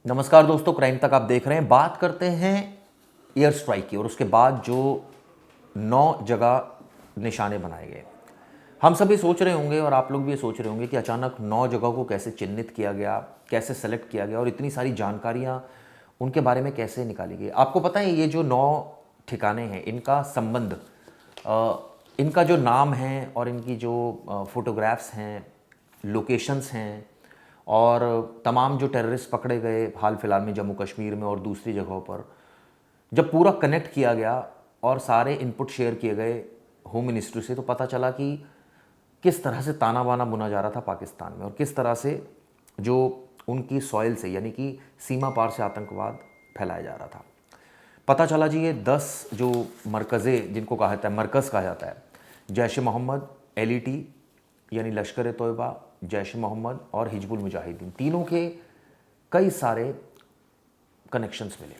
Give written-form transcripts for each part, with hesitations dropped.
नमस्कार दोस्तों, क्राइम तक आप देख रहे हैं। बात करते हैं एयर स्ट्राइक की और उसके बाद जो 9 जगह निशाने बनाए गए। हम सभी सोच रहे होंगे और आप लोग भी ये सोच रहे होंगे कि अचानक 9 जगह को कैसे चिन्हित किया गया, कैसे सेलेक्ट किया गया और इतनी सारी जानकारियां उनके बारे में कैसे निकाली गई। आपको पता है ये जो 9 ठिकाने हैं, इनका संबंध, इनका जो नाम है और इनकी जो फोटोग्राफ्स हैं, लोकेशंस हैं और तमाम जो टेररिस्ट पकड़े गए हाल फिलहाल में जम्मू कश्मीर में और दूसरी जगहों पर, जब पूरा कनेक्ट किया गया और सारे इनपुट शेयर किए गए होम मिनिस्ट्री से, तो पता चला कि किस तरह से ताना बाना बुना जा रहा था पाकिस्तान में और किस तरह से जो उनकी सॉइल से यानी कि सीमा पार से आतंकवाद फैलाया जा रहा था। पता चला जी, ये 10 जो मरकज़ें जिनको कहा जाता है, मरकज़ कहा जाता है, जैश ए मोहम्मद, LET यानी लश्कर ए तोयबा, जैश ए मोहम्मद और हिजबुल मुजाहिदीन, तीनों के कई सारे कनेक्शंस मिले।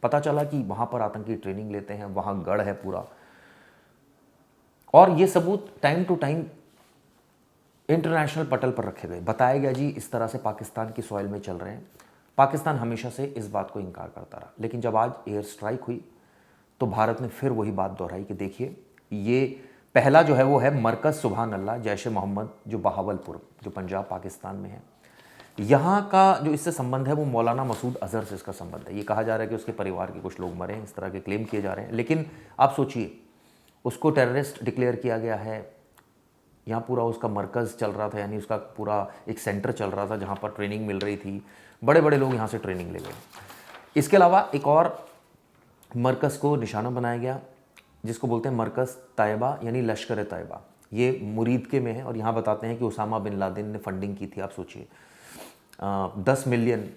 पता चला कि वहाँ पर आतंकी ट्रेनिंग लेते हैं, वहाँ गढ़ है पूरा, और ये सबूत टाइम टू टाइम इंटरनेशनल पटल पर रखे गए। बताया गया जी इस तरह से पाकिस्तान की सॉइल में चल रहे हैं। पाकिस्तान हमेशा से इस बात को इनकार करता रहा, लेकिन जब आज एयर स्ट्राइक हुई तो भारत ने फिर वही बात दोहराई कि देखिए, ये पहला जो है वो है मरकज़ सुभान अल्लाह जैश ए मोहम्मद, जो बहावलपुर, जो पंजाब पाकिस्तान में है। यहाँ का जो इससे संबंध है वो मौलाना मसूद अजहर से इसका संबंध है। ये कहा जा रहा है कि उसके परिवार के कुछ लोग मरे हैं, इस तरह के क्लेम किए जा रहे हैं। लेकिन आप सोचिए, उसको टेररिस्ट डिक्लेयर किया गया है, यहाँ पूरा उसका मरकज़ चल रहा था, यानी उसका पूरा एक सेंटर चल रहा था जहाँ पर ट्रेनिंग मिल रही थी, बड़े बड़े लोग यहाँ से ट्रेनिंग ले गए। इसके अलावा एक और मरकज़ को निशाना बनाया गया जिसको बोलते हैं मरकज़ तैयबा यानी लश्कर ए तैयबा। ये मुरीद के में है और यहाँ बताते हैं कि उसामा बिन लादेन ने फंडिंग की थी। आप सोचिए, 10 मिलियन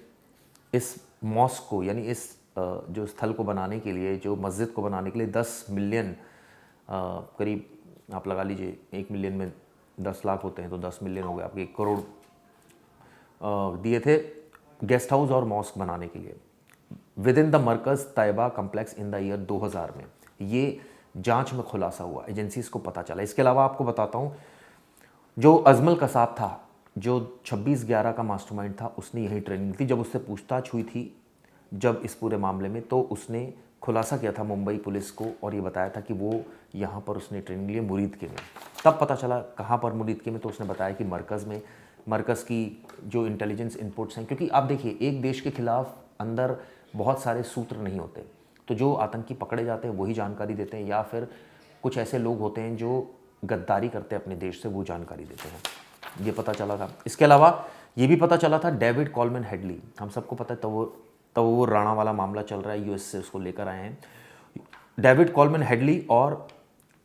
इस मॉस्क को, यानी इस जो स्थल को बनाने के लिए, जो मस्जिद को बनाने के लिए 10 मिलियन, करीब आप लगा लीजिए 1 मिलियन में 10 लाख होते हैं तो 10 मिलियन हो गए, आपके 1 करोड़ दिए थे गेस्ट हाउस और मॉस्क बनाने के लिए with in the Markaz Taiba complex in the year 2000 में। ये जांच में खुलासा हुआ, एजेंसीज को पता चला। इसके अलावा आपको बताता हूँ, जो अजमल कसाब था, जो 26/11 का मास्टरमाइंड था, उसने यही ट्रेनिंग थी। जब उससे पूछताछ हुई थी जब इस पूरे मामले में, तो उसने खुलासा किया था मुंबई पुलिस को और ये बताया था कि वो यहाँ पर उसने ट्रेनिंग ली मुरीद के में। तब पता चला कहाँ पर मुरीद के में, तो उसने बताया कि मरकज़ में। मरकज़ की जो इंटेलिजेंस इनपुट्स हैं, क्योंकि आप देखिए एक देश के खिलाफ अंदर बहुत सारे सूत्र नहीं होते, तो जो आतंकी पकड़े जाते हैं वही जानकारी देते हैं, या फिर कुछ ऐसे लोग होते हैं जो गद्दारी करते हैं अपने देश से, वो जानकारी देते हैं। ये पता चला था। इसके अलावा ये भी पता चला था डेविड कॉलमैन हेडली, हम सबको पता है, तो वो राणा वाला मामला चल रहा है, US से उसको लेकर आए हैं डेविड कॉलमैन हेडली। और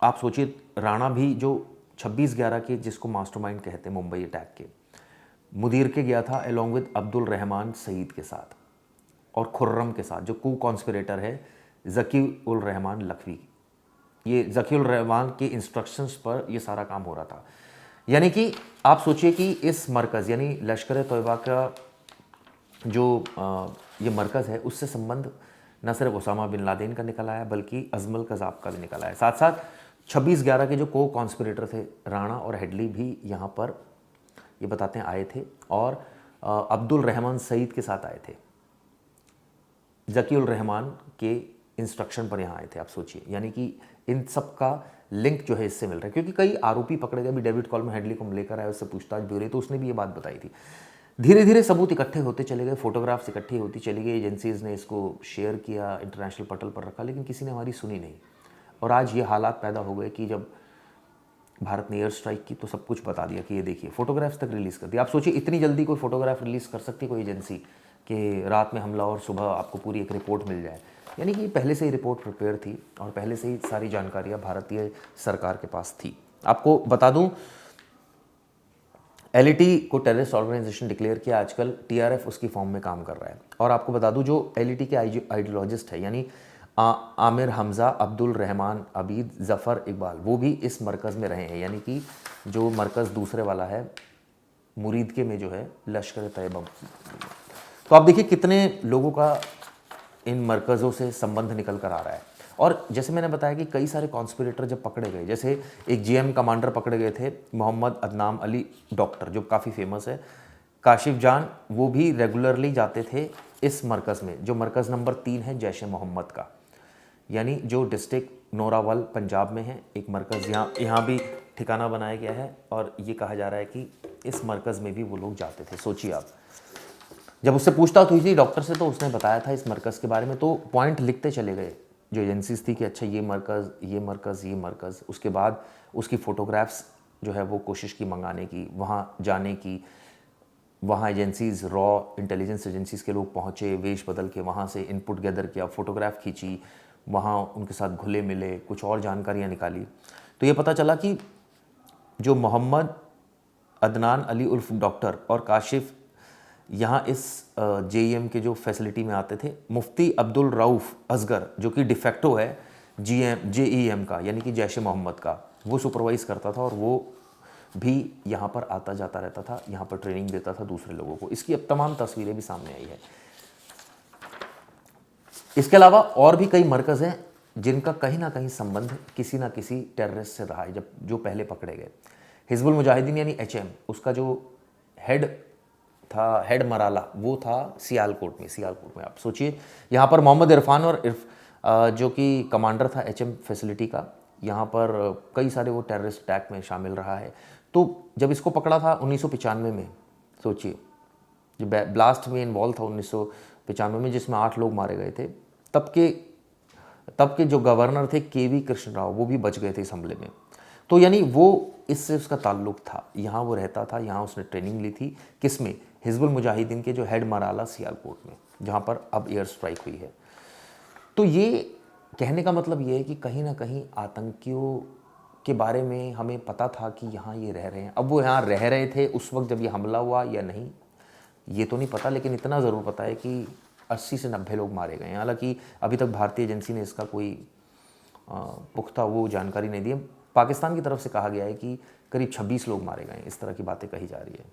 आप सोचिए, राणा भी जो 26/11 के, जिसको मास्टरमाइंड कहते हैं मुंबई अटैक के, मुदीर के गया था अलॉन्ग विद अब्दुल रहमान सईद के साथ और खुर्रम के साथ, जो को कॉन्स्पिरेटर है ज़की उल रहमान लखवी। ये ज़की उल रहमान के इंस्ट्रक्शंस पर ये सारा काम हो रहा था। यानी कि आप सोचिए कि इस मरकज़ यानी लश्कर ए तोयबा का जो ये मरकज़ है, उससे संबंध न सिर्फ उसामा बिन लादेन का निकल आया बल्कि अजमल कसाब का भी निकल आया। साथ साथ 26/11 के जो को कॉन्स्पिरेटर थे राणा और हेडली भी यहाँ पर, ये बताते हैं, आए थे और अब्दुल रहमान सईद के साथ आए थे। ज़की उल रहमान के इंस्ट्रक्शन पर यहाँ आए थे। आप सोचिए, यानी कि इन सब का लिंक जो है इससे मिल रहा है, क्योंकि कई आरोपी पकड़े गए भी। डेविड कॉलमैन हेडली को हम लेकर आए, उससे पूछताछ भी हो रही, तो उसने भी ये बात बताई थी। धीरे धीरे सबूत इकट्ठे होते चले गए, फोटोग्राफ्स इकट्ठी होती चली गई, एजेंसीज़ ने इसको शेयर किया, इंटरनेशनल पटल पर रखा, लेकिन किसी ने हमारी सुनी नहीं। और आज ये हालात पैदा हो गए कि जब भारत ने एयर स्ट्राइक की तो सब कुछ बता दिया कि ये देखिए, फोटोग्राफ्स तक रिलीज़ कर दिया। आप सोचिए, इतनी जल्दी कोई फोटोग्राफ रिलीज़ कर सकती कोई एजेंसी कि रात में हमला और सुबह आपको पूरी एक रिपोर्ट मिल जाए। यानी कि पहले से ही रिपोर्ट प्रिपेयर थी और पहले से ही सारी जानकारियाँ भारतीय सरकार के पास थी। आपको बता दूं, LET को टेररिस्ट ऑर्गेनाइजेशन डिक्लेयर किया, आजकल TRF उसकी फॉर्म में काम कर रहा है। और आपको बता दूं, जो LET के आइडियोलॉजिस्ट है, यानी आमिर हमज़ा, अब्दुल रहमान, अबीद, ज़फ़र इकबाल, वो भी इस मरकज़ में रहे हैं। यानी कि जो मरकज़ दूसरे वाला है मुरीद के में, जो है लश्कर तैयबा। तो आप देखिए कितने लोगों का इन मरकज़ों से संबंध निकल कर आ रहा है। और जैसे मैंने बताया कि कई सारे कॉन्स्पिरेटर जब पकड़े गए, जैसे एक GM कमांडर पकड़े गए थे, मोहम्मद अदनाम अली डॉक्टर, जो काफ़ी फेमस है, काशिफ जान, वो भी रेगुलरली जाते थे इस मरकज़ में, जो मरकज़ नंबर 3 है जैश ए मोहम्मद का, यानी जो डिस्ट्रिक्ट नौरावल पंजाब में है, एक मरकज़ यहाँ भी ठिकाना बनाया गया है और ये कहा जा रहा है कि इस मरकज़ में भी वो लोग जाते थे। सोचिए आप, जब उससे पूछताछ हुई थी डॉक्टर से तो उसने बताया था इस मरकज़ के बारे में, तो पॉइंट लिखते चले गए जो एजेंसीज थी कि अच्छा ये मरकज़, ये मरकज़, ये मरकज़। उसके बाद उसकी फ़ोटोग्राफ्स जो है वो कोशिश की मंगाने की, वहाँ जाने की, वहाँ एजेंसीज़, रॉ इंटेलिजेंस एजेंसीज़ के लोग पहुँचे, वेश बदल के वहाँ से इनपुट गैदर किया, फ़ोटोग्राफ खींची, वहाँ उनके साथ घुले मिले, कुछ और जानकारियाँ निकाली। तो ये पता चला कि जो मोहम्मद अदनान अली उर्फ डॉक्टर और काशिफ यहाँ इस जेईएम के जो फैसिलिटी में आते थे, मुफ्ती अब्दुल रऊफ़ असगर जो कि डिफेक्टो है जेईएम का, यानी कि जैश ए मोहम्मद का, वो सुपरवाइज़ करता था और वो भी यहाँ पर आता जाता रहता था, यहाँ पर ट्रेनिंग देता था दूसरे लोगों को। इसकी अब तमाम तस्वीरें भी सामने आई है। इसके अलावा और भी कई मरकज़ हैं जिनका कहीं ना कहीं संबंध किसी ना किसी टेररिस्ट से रहा है, जब जो पहले पकड़े गए। हिजबुल मुजाहिदीन यानी एचएम, उसका जो हेड था, हेड मराला, वो था सियालकोट में। आप सोचिए, यहाँ पर मोहम्मद इरफान और जो कि कमांडर था एचएम फैसिलिटी का, यहाँ पर कई सारे वो टेररिस्ट अटैक में शामिल रहा है। तो जब इसको पकड़ा था 1995 में, सोचिए, जो ब्लास्ट में इन्वॉल्व था 1995 में, जिसमें 8 लोग मारे गए थे, तब के जो गवर्नर थे केवी कृष्ण राव, वो भी बच गए थे इस हमले में। तो यानी वो, इससे उसका ताल्लुक था, यहाँ वो रहता था, यहाँ उसने ट्रेनिंग ली थी, किसमें, हिजबुल मुजाहिदीन के जो हेड मराला सियालकोट में, जहाँ पर अब एयर स्ट्राइक हुई है। तो ये कहने का मतलब ये है कि कहीं ना कहीं आतंकियों के बारे में हमें पता था कि यहाँ ये रह रहे हैं। अब वो यहाँ रह रहे थे उस वक्त जब ये हमला हुआ या नहीं, ये तो नहीं पता, लेकिन इतना ज़रूर पता है कि 80 से 90 लोग मारे गए हैं। हालांकि अभी तक भारतीय एजेंसी ने इसका कोई पुख्ता वो जानकारी नहीं दी है। पाकिस्तान की तरफ से कहा गया है कि करीब 26 लोग मारे गए हैं, इस तरह की बातें कही जा रही है।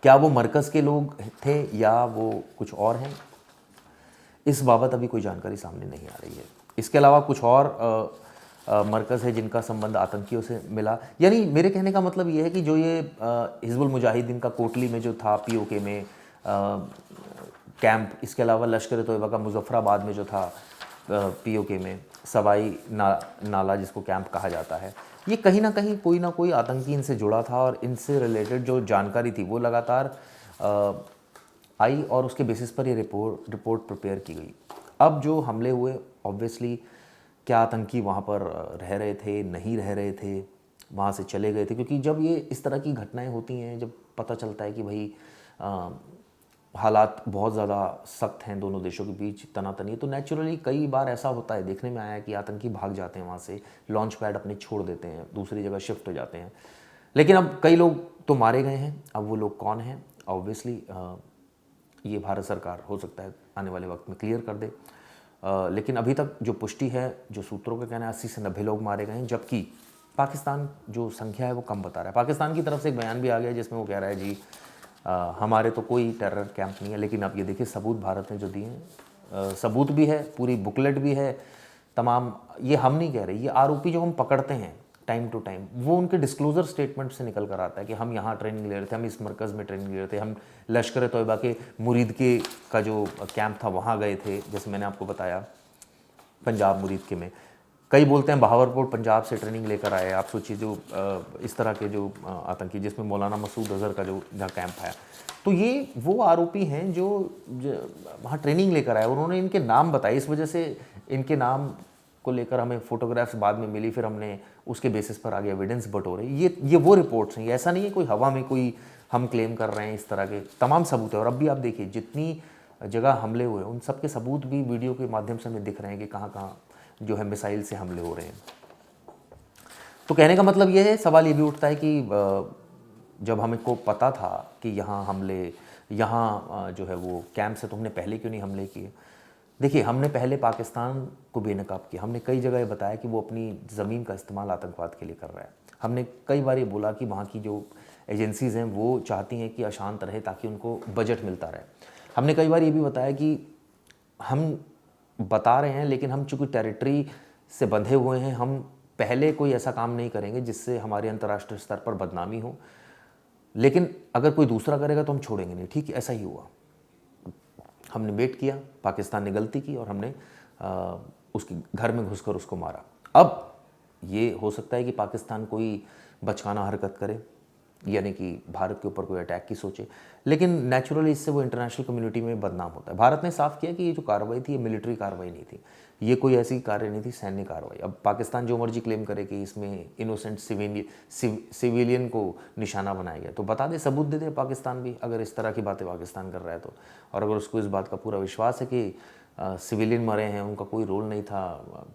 क्या वो मरकज़ के लोग थे या वो कुछ और हैं, इस बाबत अभी कोई जानकारी सामने नहीं आ रही है। इसके अलावा कुछ और मरकज़ है जिनका संबंध आतंकियों से मिला। यानी मेरे कहने का मतलब ये है कि जो ये हिजबुल मुजाहिदीन का कोटली में जो था, पीओके में कैंप, इसके अलावा लश्कर तोयबा का मुजफ्फराबाद में जो था पीओके में सवाई नाला जिसको कैंप कहा जाता है, ये कहीं ना कहीं कोई ना कोई आतंकी इनसे जुड़ा था और इनसे रिलेटेड जो जानकारी थी वो लगातार आई और उसके बेसिस पर ये रिपोर्ट प्रिपेयर की गई। अब जो हमले हुए, ऑब्वियसली क्या आतंकी वहाँ पर रह रहे थे, नहीं रह रहे थे, वहाँ से चले गए थे, क्योंकि जब ये इस तरह की घटनाएं होती हैं, जब पता चलता है कि भाई हालात बहुत ज़्यादा सख्त हैं दोनों देशों के बीच, तनातनी, तो नेचुरली कई बार ऐसा होता है, देखने में आया है कि आतंकी भाग जाते हैं वहाँ से, लॉन्च पैड अपने छोड़ देते हैं, दूसरी जगह शिफ्ट हो जाते हैं। लेकिन अब कई लोग तो मारे गए हैं, अब वो लोग कौन हैं, ऑब्वियसली ये भारत सरकार हो सकता है आने वाले वक्त में क्लियर कर दे। लेकिन अभी तक जो पुष्टि है, जो सूत्रों का कहना है 80 से 90 लोग मारे गए हैं, जबकि पाकिस्तान जो संख्या है वो कम बता रहा है। पाकिस्तान की तरफ से एक बयान भी आ गया जिसमें वो कह रहा है जी हमारे तो कोई टेरर कैंप नहीं है। लेकिन आप ये देखिए सबूत भारत ने जो दिए हैं, सबूत भी है, पूरी बुकलेट भी है, तमाम, ये हम नहीं कह रहे, ये आरोपी जो हम पकड़ते हैं टाइम टू टाइम, वो उनके डिस्क्लोजर स्टेटमेंट से निकल कर आता है कि हम यहाँ ट्रेनिंग ले रहे थे, हम इस मरकज़ में ट्रेनिंग ले रहे थे, हम लश्कर तोयबा के मुरीद के का जो कैंप था वहाँ गए थे, जैसे मैंने आपको बताया पंजाब मुरीद के में। कई बोलते हैं बहावलपुर पंजाब से ट्रेनिंग लेकर आए। आप सोचिए जो इस तरह के जो आतंकी, जिसमें मौलाना मसूद अज़हर का जो जहाँ कैंप है, तो ये वो आरोपी हैं जो वहाँ ट्रेनिंग लेकर आए। उन्होंने इनके नाम बताए, इस वजह से इनके नाम को लेकर हमें फ़ोटोग्राफ्स बाद में मिली, फिर हमने उसके बेसिस पर आगे एविडेंस बटोरे। ये वो रिपोर्ट्स हैं, ये ऐसा नहीं है कोई हवा में कोई हम क्लेम कर रहे हैं, इस तरह के तमाम सबूत है। और अब भी आप देखिए जितनी जगह हमले हुए उन सब के सबूत भी वीडियो के माध्यम से हमें दिख रहे हैं कि कहाँ कहाँ जो है मिसाइल से हमले हो रहे हैं। तो कहने का मतलब ये है, सवाल ये भी उठता है कि जब हमें को पता था कि यहाँ हमले, यहाँ जो है वो कैंप से, तो हमने पहले क्यों नहीं हमले किए। देखिए हमने पहले पाकिस्तान को बेनकाब किया, हमने कई जगह बताया कि वो अपनी ज़मीन का इस्तेमाल आतंकवाद के लिए कर रहा है। हमने कई बार ये बोला कि वहाँ की जो एजेंसीज़ हैं वो चाहती हैं कि अशांत रहे ताकि उनको बजट मिलता रहे। हमने कई बार ये भी बताया कि हम बता रहे हैं लेकिन हम चूँकि टेरिटरी से बंधे हुए हैं, हम पहले कोई ऐसा काम नहीं करेंगे जिससे हमारे अंतर्राष्ट्रीय स्तर पर बदनामी हो, लेकिन अगर कोई दूसरा करेगा तो हम छोड़ेंगे नहीं। ठीक ऐसा ही हुआ। हमने वेट किया, पाकिस्तान ने गलती की और हमने उसके घर में घुसकर उसको मारा। अब ये हो सकता है कि पाकिस्तान कोई बचकाना हरकत करे, यानी कि भारत के ऊपर कोई अटैक की सोचे, लेकिन नेचुरली इससे वो इंटरनेशनल कम्युनिटी में बदनाम होता है। भारत ने साफ किया कि ये जो कार्रवाई थी ये मिलिट्री कार्रवाई नहीं थी, ये कोई ऐसी कार्य नहीं थी, सैन्य कार्रवाई। अब पाकिस्तान जो मर्जी क्लेम करे कि इसमें इनोसेंट सिविलियन को निशाना बनाया गया, तो बता दे, सबूत दे दे पाकिस्तान भी, अगर इस तरह की बातें पाकिस्तान कर रहा है तो। और अगर उसको इस बात का पूरा विश्वास है कि सिविलियन मरे हैं, उनका कोई रोल नहीं था,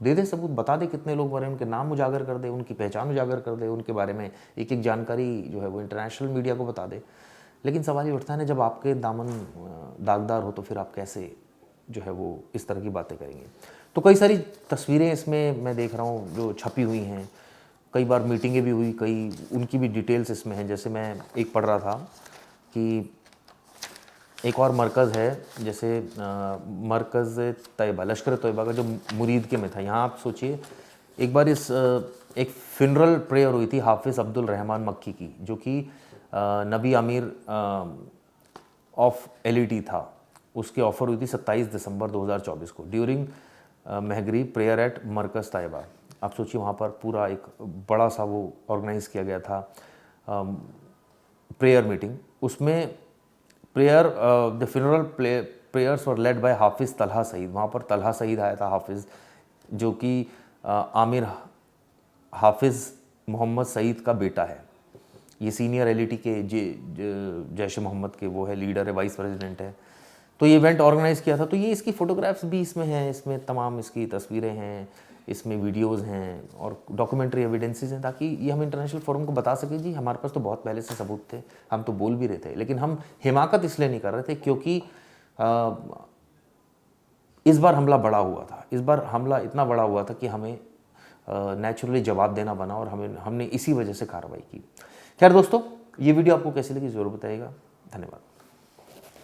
दे दे सबूत, बता दे कितने लोग मरे, उनके नाम उजागर कर दे, उनकी पहचान उजागर कर दे, उनके बारे में एक एक जानकारी जो है वो इंटरनेशनल मीडिया को बता दे। लेकिन सवाल ये उठता है ना, जब आपके दामन दागदार हो तो फिर आप कैसे जो है वो इस तरह की बातें करेंगे। तो कई सारी तस्वीरें इसमें मैं देख रहा हूँ जो छपी हुई हैं, कई बार मीटिंगें भी हुई, कई उनकी भी डिटेल्स इसमें हैं। जैसे मैं एक पढ़ रहा था कि एक और मरकज़ है, जैसे मरकज़ तैयबा, लश्कर तैयबा का जो मुरीद के में था। यहाँ आप सोचिए, एक बार एक फिनरल प्रेयर हुई थी हाफिज़ अब्दुल रहमान मक्की की, जो कि नबी आमिर ऑफ एलईटी था। उसकी ऑफ़र हुई थी 27 दिसंबर 2024 को ड्यूरिंग महगरी प्रेयर एट मरकज़ तैयबा। आप सोचिए, वहाँ पर पूरा एक बड़ा सा वो ऑर्गेनाइज़ किया गया था प्रेयर मीटिंग। उसमें the funeral prayers were led by हाफिज़ तलहा सईद। वहाँ पर तलहा सईद आया था, हाफिज़, जो कि आमिर हाफिज़ मोहम्मद सईद का बेटा है। ये सीनियर एलईटी के जैश मोहम्मद के वो है, लीडर है, वाइस प्रेसिडेंट है। तो ये इवेंट ऑर्गेनाइज़ किया था। तो ये इसकी फ़ोटोग्राफ्स भी इसमें हैं, इसमें तमाम इसकी तस्वीरें हैं, इसमें वीडियोस हैं और डॉक्यूमेंट्री एविडेंसेस हैं, ताकि ये हम इंटरनेशनल फोरम को बता सकें जी हमारे पास तो बहुत पहले से सबूत थे, हम तो बोल भी रहे थे। लेकिन हम हिमाकत इसलिए नहीं कर रहे थे क्योंकि इस बार हमला बड़ा हुआ था। इस बार हमला इतना बड़ा हुआ था कि हमें नेचुरली जवाब देना बना और हमने इसी वजह से कार्रवाई की। खैर दोस्तों, ये वीडियो आपको कैसी लगी ज़रूर बताइएगा। धन्यवाद।